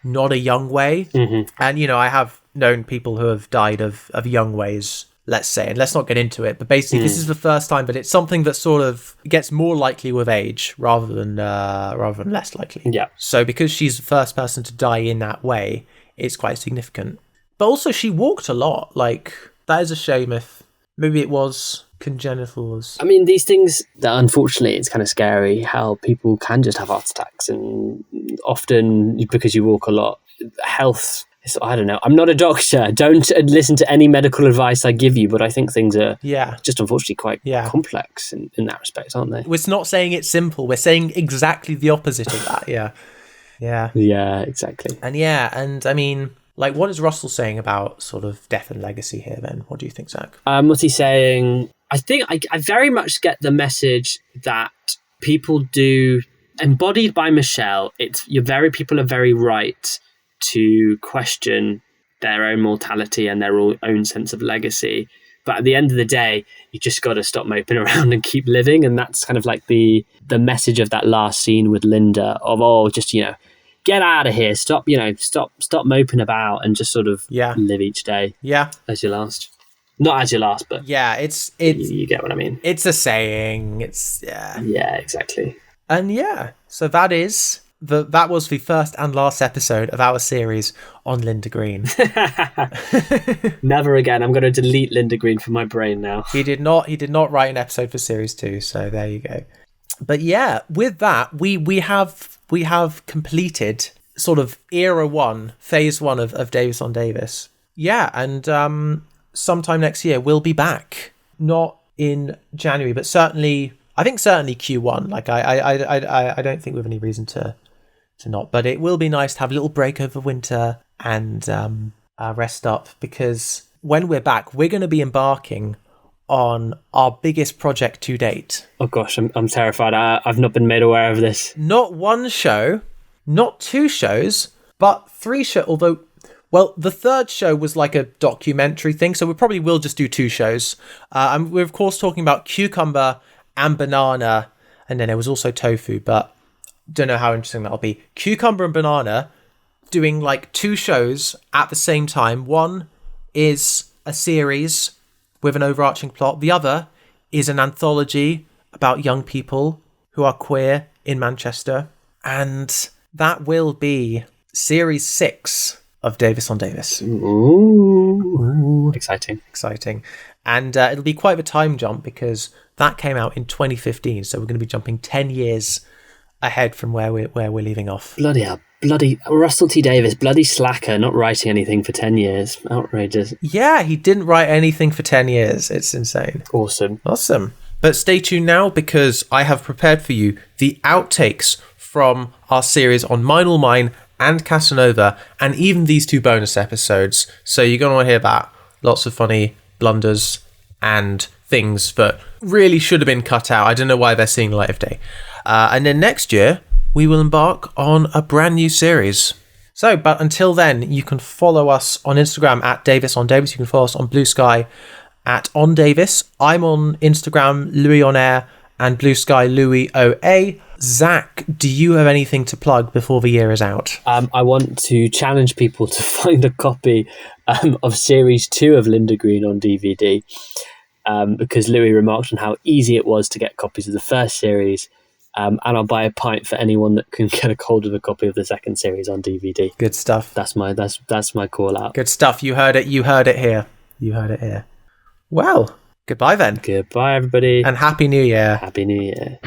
not a young way. And I have known people who have died of young ways, let's say, and let's not get into it, but basically this is the first time, but it's something that sort of gets more likely with age rather than less likely. So because she's the first person to die in that way, it's quite significant. But also she walked a lot. Like, that is a shame if maybe it was congenital. I mean, these things that unfortunately it's kind of scary how people can just have heart attacks, and often because you walk a lot, health is, I don't know, I'm not a doctor, don't listen to any medical advice I give you, but I think things are just unfortunately quite complex in that respect, aren't they? We're not saying it's simple, we're saying exactly the opposite of that. Yeah, exactly. And I mean, Like, what is Russell saying about sort of death and legacy here then? What do you think, Zach? What's he saying? I think I very much get the message that people do, embodied by Michelle, people are very right to question their own mortality and their own sense of legacy. But at the end of the day, you just got to stop moping around and keep living. And that's kind of like the message of that last scene with Linda of, just, get out of here. Stop moping about and just sort of live each day. Yeah. As your last. Not as your last, but yeah, it's you get what I mean. It's a saying. Yeah, exactly. And so that was the first and last episode of our series on Linda Green. Never again. I'm going to delete Linda Green from my brain now. He did not write an episode for series 2, so there you go. But with that, we have completed sort of era 1, phase 1 of Davis on Davis. Yeah, and sometime next year we'll be back. Not in January, but certainly Q1. Like I don't think we have any reason to not. But it will be nice to have a little break over winter and rest up, because when we're back, we're going to be embarking on our biggest project to date. Oh gosh, I'm terrified. I've not been made aware of this. Not one show, not 2 shows, but 3 shows. Although, well, the 3rd show was like a documentary thing, so we probably will just do 2 shows. And we're of course talking about cucumber and banana, and then there was also tofu, but don't know how interesting that'll be. Cucumber and banana doing like 2 shows at the same time. One is a series with an overarching plot. The other is an anthology about young people who are queer in Manchester. And that will be series 6 of Davis on Davis. Ooh. Exciting. And it'll be quite a time jump, because that came out in 2015. So we're going to be jumping 10 years ahead from where we're leaving off. Bloody hell. Bloody Russell T Davies, bloody slacker, not writing anything for 10 years. Outrageous. Yeah, he didn't write anything for 10 years. It's insane. Awesome. But stay tuned now, because I have prepared for you the outtakes from our series on Mine All Mine and Casanova, and even these 2 bonus episodes. So you're going to want to hear that. Lots of funny blunders and things that really should have been cut out. I don't know why they're seeing the light of day. And then next year, we will embark on a brand new series. So, but until then, you can follow us on Instagram at Davis on Davis. You can follow us on Blue Sky at On Davis. I'm on Instagram, Louis On Air, and Blue Sky, Louis OA. Zach, do you have anything to plug before the year is out? I want to challenge people to find a copy of Series 2 of Linda Green on DVD, because Louis remarked on how easy it was to get copies of the first series. And I'll buy a pint for anyone that can get a hold of a copy of the second series on DVD. Good stuff. That's my call out. Good stuff. You heard it here. Well, goodbye then. Goodbye, everybody. And Happy New Year. Happy New Year.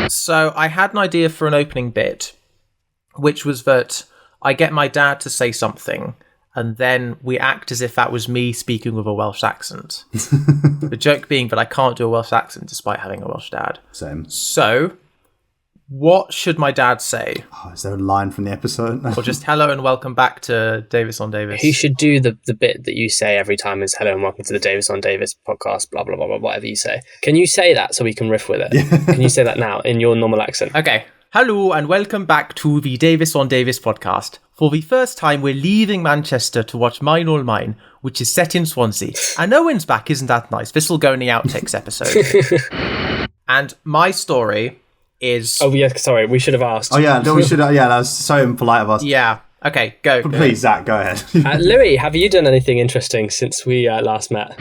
So I had an idea for an opening bit, which was that I get my dad to say something, and then we act as if that was me speaking with a Welsh accent. The joke being that I can't do a Welsh accent despite having a Welsh dad. Same. So, what should my dad say? Oh, is there a line from the episode? Or just hello and welcome back to Davis on Davis? He should do the bit that you say every time is hello and welcome to the Davis on Davis podcast, blah, blah, blah, blah, whatever you say. Can you say that so we can riff with it? Yeah. Can you say that now in your normal accent? Okay. Hello and welcome back to the Davis on Davis podcast. For the first time, we're leaving Manchester to watch Mine All Mine, which is set in Swansea. And Owen's back, isn't that nice? This will go in the outtakes episode. And my story is... Oh, yeah, sorry, we should have asked. Oh, yeah, no, we should. Yeah, that was so impolite of us. Yeah. Okay, go. Please, Zach, go ahead. Louis, have you done anything interesting since we last met?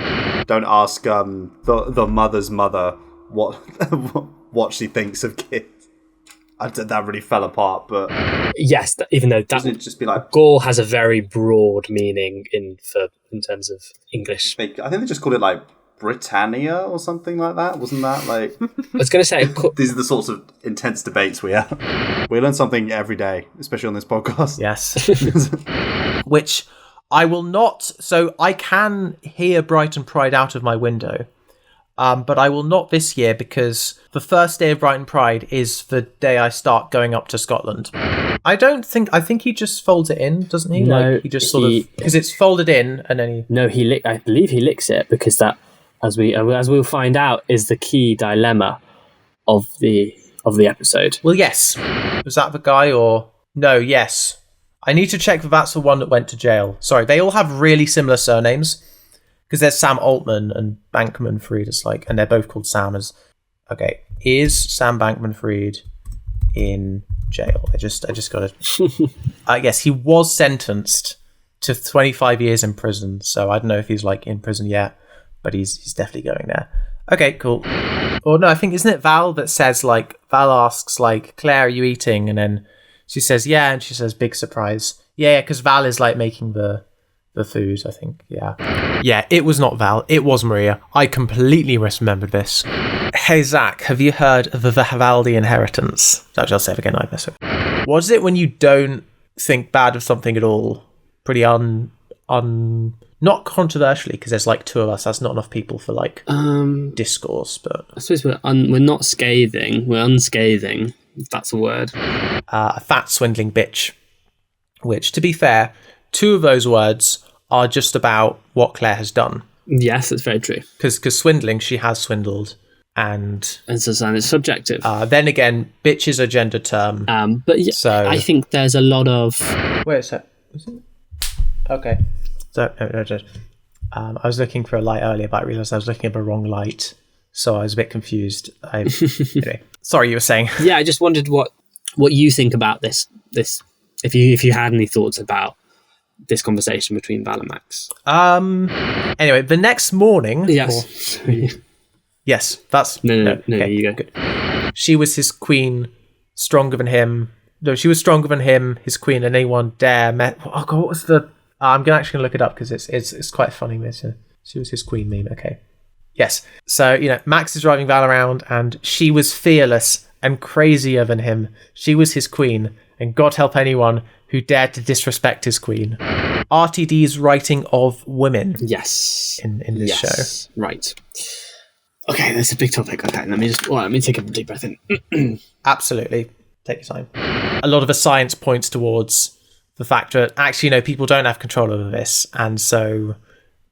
Don't ask the mother's mother what she thinks of kids. That really fell apart, but... Yes, even though that... Doesn't it just be like... Gore has a very broad meaning in terms of English. I think they just called it, like, Britannia or something like that. Wasn't that, like... I was going to say... These are the sorts of intense debates we have. We learn something every day, especially on this podcast. Yes. Which I will not... So I can hear Brighton Pride out of my window. But I will not this year because the first day of Brighton Pride is the day I start going up to Scotland. I think he just folds it in, doesn't he? No, he just sort of, because it's folded in and then he... No, I believe he licks it because that, as we'll find out, is the key dilemma of the episode. Well, yes. Was that the guy or... No, yes. I need to check if that's the one that went to jail. Sorry, they all have really similar surnames. Because there's Sam Altman and Bankman-Fried. It's like, and they're both called Sam. Okay, is Sam Bankman-Fried in jail? I just got to... yes, he was sentenced to 25 years in prison. So I don't know if he's like in prison yet, but he's definitely going there. Okay, cool. Or no, I think, isn't it Val that says, like, Val asks, like, Claire, are you eating? And then she says, yeah, and she says, big surprise. Yeah, because Val is, like, making the food, I think. Yeah, it was not Val. It was Maria. I completely misremembered this. Hey, Zach, have you heard of the Vivaldi inheritance? Actually, I'll say it again. I mess it. What is it when you don't think bad of something at all? Pretty not controversially, because there's like two of us. That's not enough people for like discourse. But I suppose we're not scathing. We're unscathing, if that's a word. A fat swindling bitch. Which, to be fair, two of those words are just about what Claire has done. Yes, that's very true. Because swindling, she has swindled. And so it's subjective. Then again, bitch is a gender term. But yeah, so I think there's a lot of... Wait a sec. Okay. So, no. I was looking for a light earlier, but I realised I was looking at the wrong light. So I was a bit confused. Anyway, sorry, you were saying. Yeah, I just wondered what you think about this. If you had any thoughts about this conversation between Val and Max. Anyway, the next morning... Yes. Yes, that's... No, okay, you go. Good. She was his queen, stronger than him. No, she was stronger than him, his queen, and anyone dare... Oh, God, what was the... I'm actually going to look it up because it's quite funny. She was his queen meme, okay. Yes, so, Max is driving Val around, and she was fearless and crazier than him. She was his queen, and God help anyone who dared to disrespect his queen. RTD's writing of women. Yes. In this show. Right. Okay, that's a big topic. Okay, let me take a deep breath in. Absolutely. Take your time. A lot of the science points towards the fact that actually, people don't have control over this, and so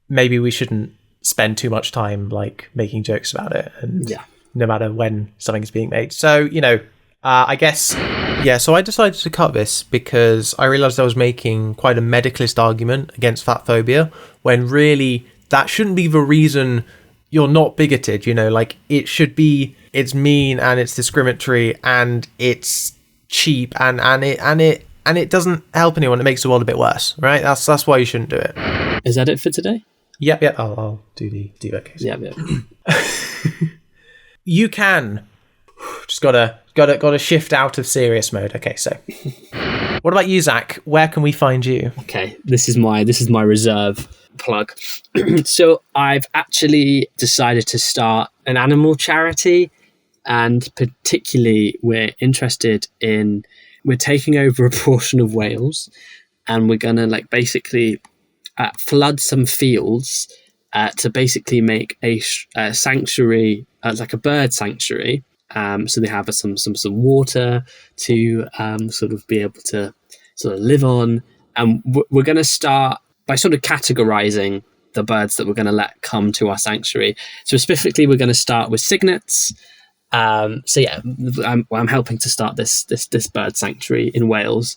maybe we shouldn't spend too much time like making jokes about it, and no matter when something is being made. So, I guess, so I decided to cut this because I realised I was making quite a medicalist argument against fat phobia, when really that shouldn't be the reason you're not bigoted, like it should be, it's mean and it's discriminatory and it's cheap and it doesn't help anyone. It makes the world a bit worse, right? That's why you shouldn't do it. Is that it for today? Yep. I'll do the okay. Yeah. You can just gotta shift out of serious mode. Okay, so what about you, Zach? Where can we find you? Okay, this is my reserve plug. So I've actually decided to start an animal charity, and particularly we're taking over a portion of Wales, and we're gonna basically flood some fields to basically make a sanctuary, like a bird sanctuary. So they have some water to sort of be able to sort of live on, and we're going to start by sort of categorizing the birds that we're going to let come to our sanctuary. So specifically, we're going to start with cygnets. I'm helping to start this bird sanctuary in Wales.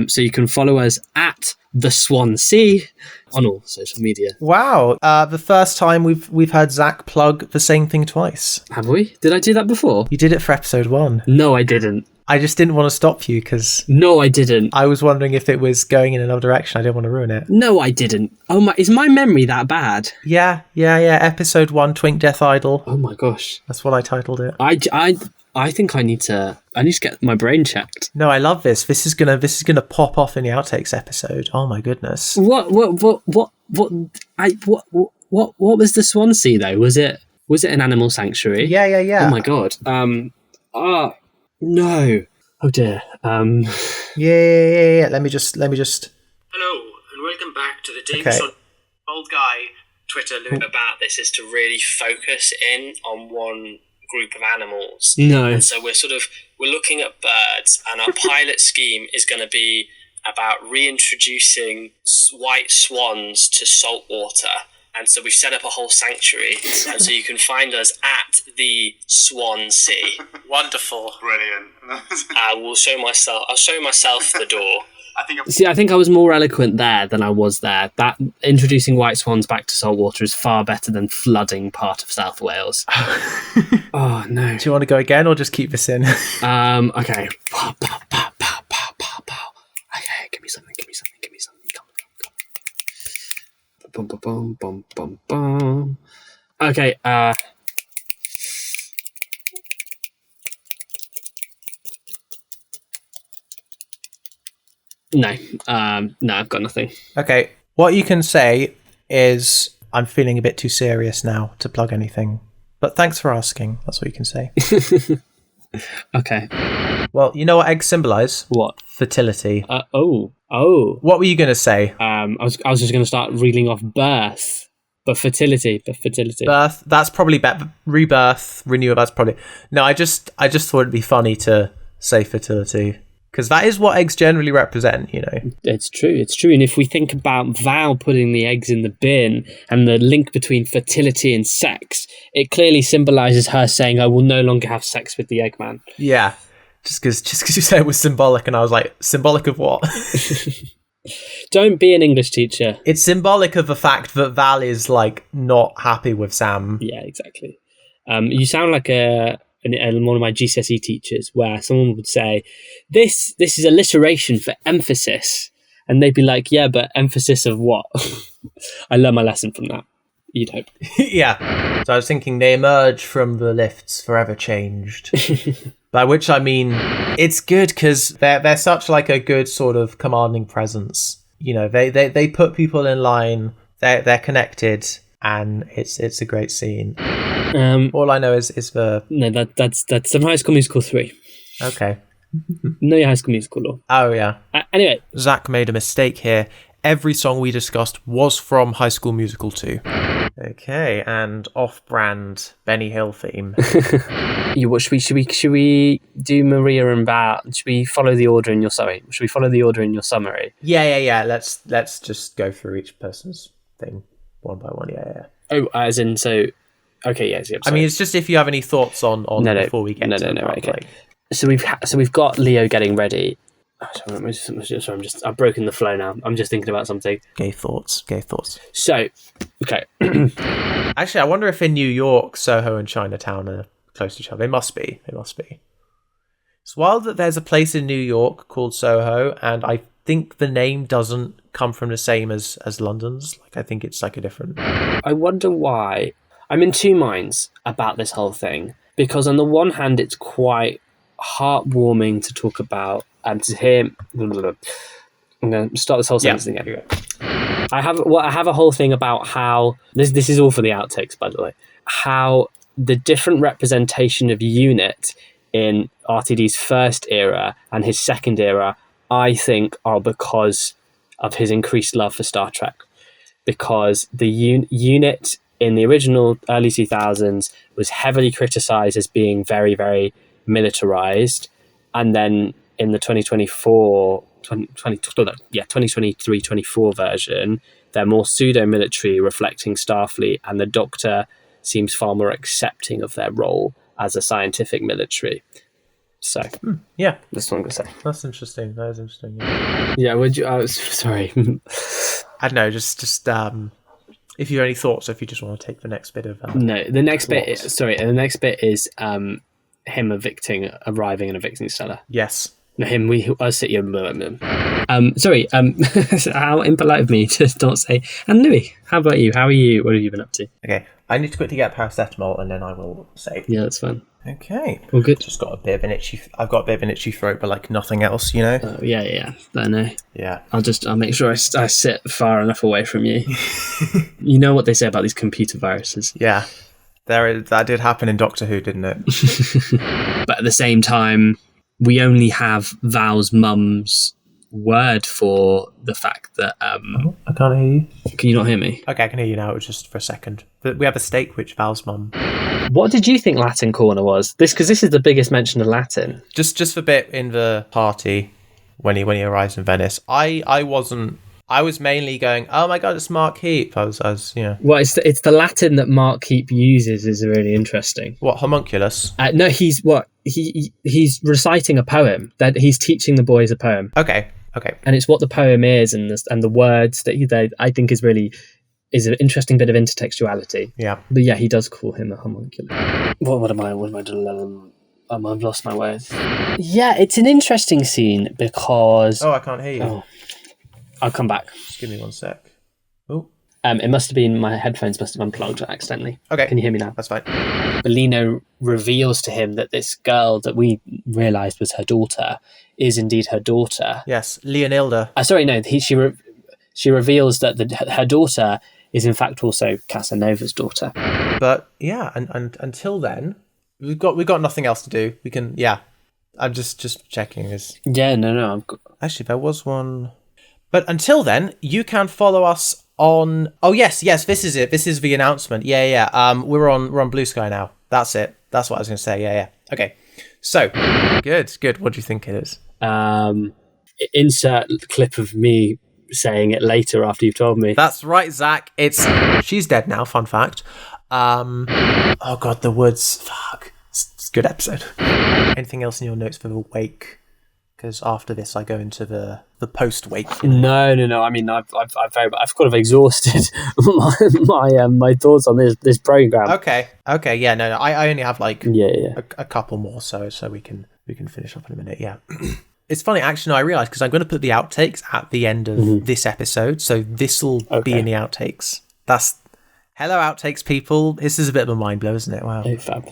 So you can follow us at the Swansea on all social media. Wow, the first time we've heard Zach plug the same thing twice. Have we? Did I do that before? You did it for episode 1. No, I didn't. I just didn't want to stop you because... No, I didn't. I was wondering if it was going in another direction. I didn't want to ruin it. No, I didn't. Oh my! Is my memory that bad? Yeah. Episode 1, Twink Death Idol. Oh my gosh. That's what I titled it. I think I need to get my brain checked. No, I love this. This is gonna pop off in the Outtakes episode. Oh my goodness. What was the Swansea though? Was it an animal sanctuary? Yeah. Oh my god. No. Oh dear. Yeah. Let me just. Hello and welcome back to the Davies Okay. Old Guy Twitter about this is to really focus in on one group of animals. No. And so we're looking at birds, and our pilot scheme is going to be about reintroducing white swans to salt water. And so we've set up a whole sanctuary, and so you can find us at the Swansea. Wonderful. Brilliant. I'll show myself the door. I think I was more eloquent there than I was there. That introducing white swans back to saltwater is far better than flooding part of South Wales. Oh no! Do you want to go again or just keep this in? Okay. Okay, give me something. Come on. Boom, boom, boom, boom, boom. Okay. No, I've got nothing. Okay, what you can say is, I'm feeling a bit too serious now to plug anything. But thanks for asking. That's what you can say. Okay. Well, you know what eggs symbolise? What? Fertility. Oh. What were you going to say? I was just going to start reeling off birth, but fertility. Birth. That's probably better. Rebirth, renewal. That's probably. No, I just thought it'd be funny to say fertility, because that is what eggs generally represent. You know. It's true. And if we think about Val putting the eggs in the bin and the link between fertility and sex, it clearly symbolises her saying, "I will no longer have sex with the Eggman." Yeah. Just because you said it was symbolic, and I was like, symbolic of what? Don't be an English teacher. It's symbolic of the fact that Val is like not happy with Sam. Yeah, exactly. You sound like one of my GCSE teachers, where someone would say, "This is alliteration for emphasis," and they'd be like, "Yeah, but emphasis of what?" I learned my lesson from that. You'd hope. Yeah. So I was thinking they emerge from the lifts forever changed. By which I mean, it's good because they're such like a good sort of commanding presence. You know, they put people in line. They're connected, and it's a great scene. All I know is the that's some High School Musical 3. Okay. No, your High School Musical law. Oh yeah. Anyway, Zach made a mistake here. Every song we discussed was from High School Musical 2. Okay, and off-brand Benny Hill theme. Should we do Maria and Bat? Should we follow the order in your summary? Yeah. Let's just go through each person's thing one by one. Yeah. Oh, as in so. Okay, yes. I mean, it's just if you have any thoughts on before we get to the part, okay. Like... So we've got Leo getting ready. Sorry, I've broken the flow now. I'm just thinking about something. Gay thoughts. So, okay. Actually, I wonder if in New York, Soho and Chinatown are close to each other. They must be. It's wild that there's a place in New York called Soho, and I think the name doesn't come from the same as London's. Like, I think it's like a different... I wonder why. I'm in two minds about this whole thing, because on the one hand, it's quite heartwarming to talk about and to hear. I'm going to start this whole sentence again. I have a whole thing about how this is all for the outtakes, by the way. How the different representation of unit in RTD's first era and his second era, I think, are because of his increased love for Star Trek. Because the unit in the original early 2000s was heavily criticised as being very, very militarized, and then in the 2023-24 version, they're more pseudo-military, reflecting Starfleet, and the Doctor seems far more accepting of their role as a scientific military. So, yeah, that's what I'm going to say. That's interesting. That is interesting. Yeah, would you? Sorry. I don't know. Just if you have any thoughts, or if you just want to take the next bit of no, the next bit. The next bit is him arriving and evicting Stella. Yes. No, him. I'll sit you. Sorry. How impolite of me to not say. And Louis, how about you? How are you? What have you been up to? Okay, I need to quickly get paracetamol, and then I will say. Yeah, that's fine. Okay. All good. I've got a bit of an itchy throat, but like nothing else, you know. Yeah. I know. Yeah. I'll make sure I sit far enough away from you. You know what they say about these computer viruses. Yeah. That did happen in Doctor Who, didn't it? But at the same time, we only have Val's mum's word for the fact that I can't hear you. can you not hear me? Okay, I can hear you now. It was just for a second. But we have a steak, which Val's mum. What did you think Latin Corner was? Because this is the biggest mention of Latin. Just for a bit in the party when he arrives in Venice. I wasn't. I was mainly going, oh my god, it's Mark Heap. I was Well, it's the Latin that Mark Heap uses is really interesting. What, homunculus? No, he's reciting a poem. That he's teaching the boys a poem. Okay. And it's what the poem is, and the words that I think is an interesting bit of intertextuality. Yeah. But yeah, he does call him a homunculus. What am I doing? I've lost my words. Yeah, it's an interesting scene because... Oh, I can't hear you. Oh, I'll come back. Just give me 1 sec. Oh. It must have been my headphones must have unplugged accidentally. Okay. Can you hear me now? That's fine. Bellino reveals to him that this girl that we realised was her daughter is indeed her daughter. Yes, Leonilda. Sorry, no. She reveals that her daughter is in fact also Casanova's daughter. But yeah, and until then, we've got nothing else to do. We can I'm just checking this. Yeah, no. Actually, there was one. But until then, you can follow us on. Oh yes, this is it. This is the announcement. Yeah. We're on Blue Sky now. That's it. That's what I was going to say. Yeah. Okay. So good. What do you think it is? Insert clip of me saying it later after you've told me. That's right, Zach. She's dead now. Fun fact. Oh god, the woods. Fuck. It's a good episode. Anything else in your notes for the wake? Because after this, I go into the post-wake. No. I mean, I've kind of exhausted my thoughts on this program. Okay. Yeah. No. I only have a couple more, so we can finish up in a minute. Yeah. It's funny, actually. No, I realised because I'm going to put the outtakes at the end of this episode, so this will be in the outtakes. Hello, outtakes people. This is a bit of a mind blow, isn't it? Wow. Oh, fab.